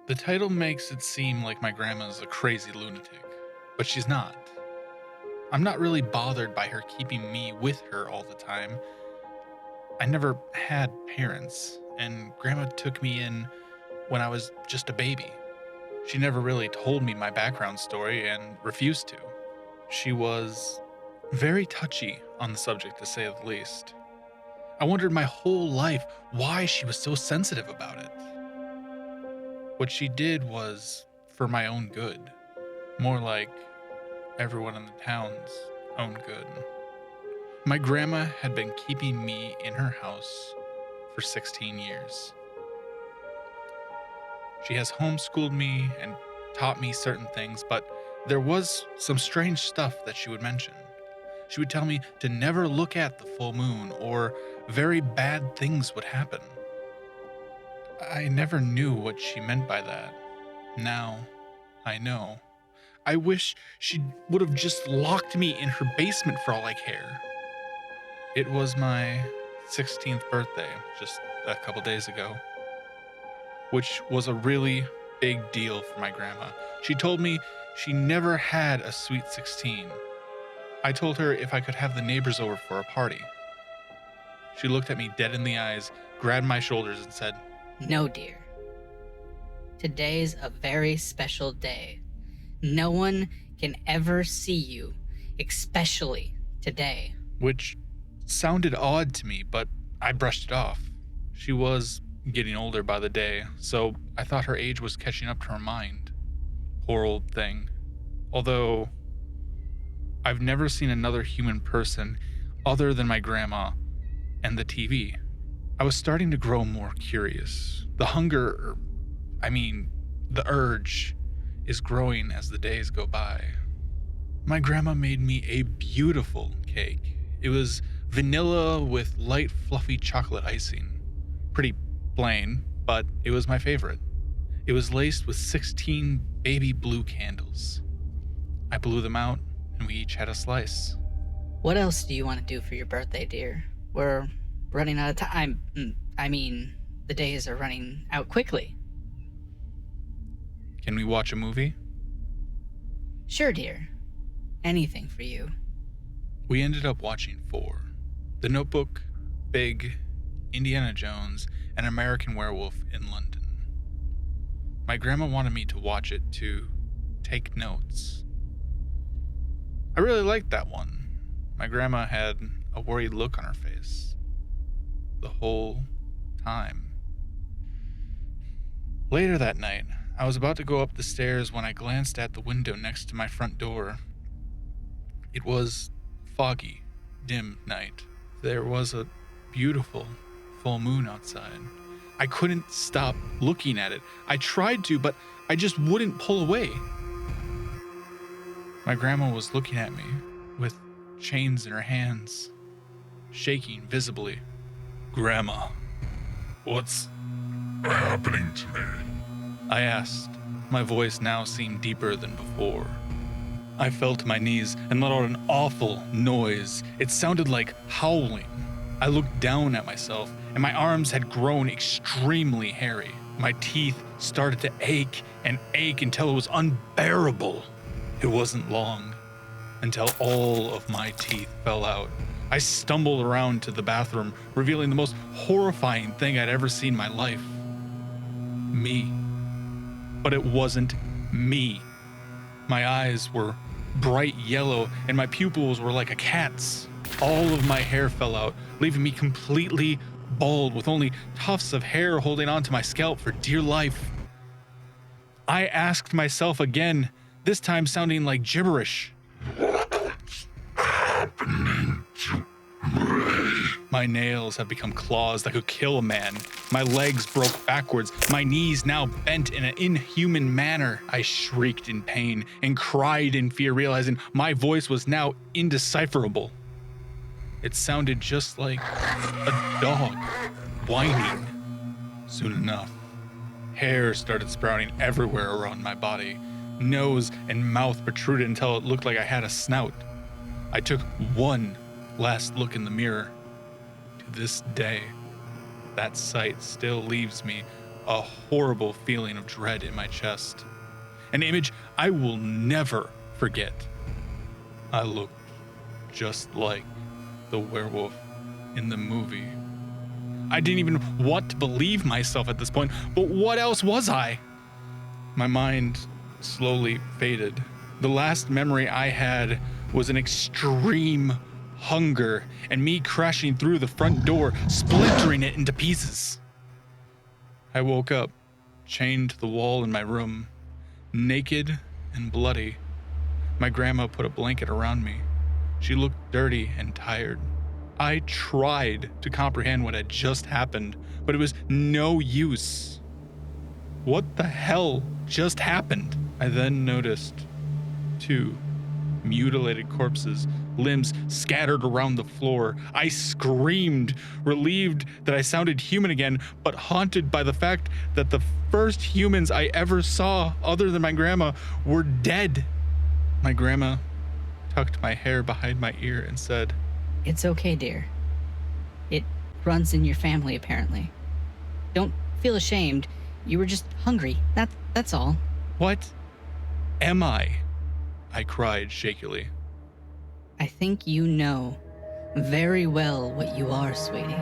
The title makes it seem like my grandma's a crazy lunatic, but she's not. I'm not really bothered by her keeping me with her all the time. I never had parents, and grandma took me in when I was just a baby. She never really told me my background story and refused to. She was very touchy on the subject, to say the least. I wondered my whole life why she was so sensitive about it. What she did was for my own good, more like everyone in the town's own good. My grandma had been keeping me in her house for 16 years. She has homeschooled me and taught me certain things, but there was some strange stuff that she would mention. She would tell me to never look at the full moon, or very bad things would happen. I never knew what she meant by that. Now, I know. I wish she would have just locked me in her basement for all I care. It was my 16th birthday just a couple days ago, which was a really big deal for my grandma. She told me she never had a sweet 16. I told her if I could have the neighbors over for a party. She looked at me dead in the eyes, grabbed my shoulders, and said, No, dear. Today's a very special day. No one can ever see you, especially today. which sounded odd to me, but I brushed it off. She was getting older by the day, so I thought her age was catching up to her mind. Poor old thing. Although, I've never seen another human person other than my grandma and the TV. I was starting to grow more curious. The hunger, the urge, is growing as the days go by. My grandma made me a beautiful cake. It was vanilla with light, fluffy chocolate icing. Pretty plain, but it was my favorite. It was laced with 16 baby blue candles. I blew them out, and we each had a slice. What else do you want to do for your birthday, dear? We're running out of time. The days are running out quickly. Can we watch a movie? Sure, dear. Anything for you. We ended up watching 4. The Notebook, Big, Indiana Jones, and American Werewolf in London. My grandma wanted me to watch it to take notes. I really liked that one. My grandma had a worried look on her face the whole time. Later that night, I was about to go up the stairs when I glanced at the window next to my front door. It was foggy, dim night. There was a beautiful full moon outside. I couldn't stop looking at it. I tried to, but I just wouldn't pull away. My grandma was looking at me with chains in her hands, shaking visibly. Grandma, what's happening to me? I asked. My voice now seemed deeper than before. I fell to my knees and let out an awful noise. It sounded like howling. I looked down at myself, and my arms had grown extremely hairy. My teeth started to ache and ache until it was unbearable. It wasn't long until all of my teeth fell out. I stumbled around to the bathroom, revealing the most horrifying thing I'd ever seen in my life. Me. But it wasn't me. My eyes were bright yellow, and my pupils were like a cat's. All of my hair fell out, leaving me completely bald with only tufts of hair holding onto my scalp for dear life. I asked myself again, this time sounding like gibberish. What's happening to me? My nails have become claws that could kill a man. My legs broke backwards, my knees now bent in an inhuman manner. I shrieked in pain and cried in fear, realizing my voice was now indecipherable. It sounded just like a dog whining. Soon enough, hair started sprouting everywhere around my body. Nose and mouth protruded until it looked like I had a snout. I took one last look in the mirror. To this day, that sight still leaves me a horrible feeling of dread in my chest. An image I will never forget. I looked just like the werewolf in the movie. I didn't even want to believe myself at this point, but what else was I? My mind slowly faded. The last memory I had was an extreme hunger and me crashing through the front door, splintering it into pieces. I woke up, chained to the wall in my room, naked and bloody. My grandma put a blanket around me. She looked dirty and tired. I tried to comprehend what had just happened, but it was no use. What the hell just happened? I then noticed 2 mutilated corpses, limbs scattered around the floor. I screamed, relieved that I sounded human again, but haunted by the fact that the first humans I ever saw, other than my grandma, were dead. My grandma tucked my hair behind my ear and said, It's okay, dear. It runs in your family, apparently. Don't feel ashamed. You were just hungry. That's all. "What am I?" I cried shakily. I think you know very well what you are, sweetie.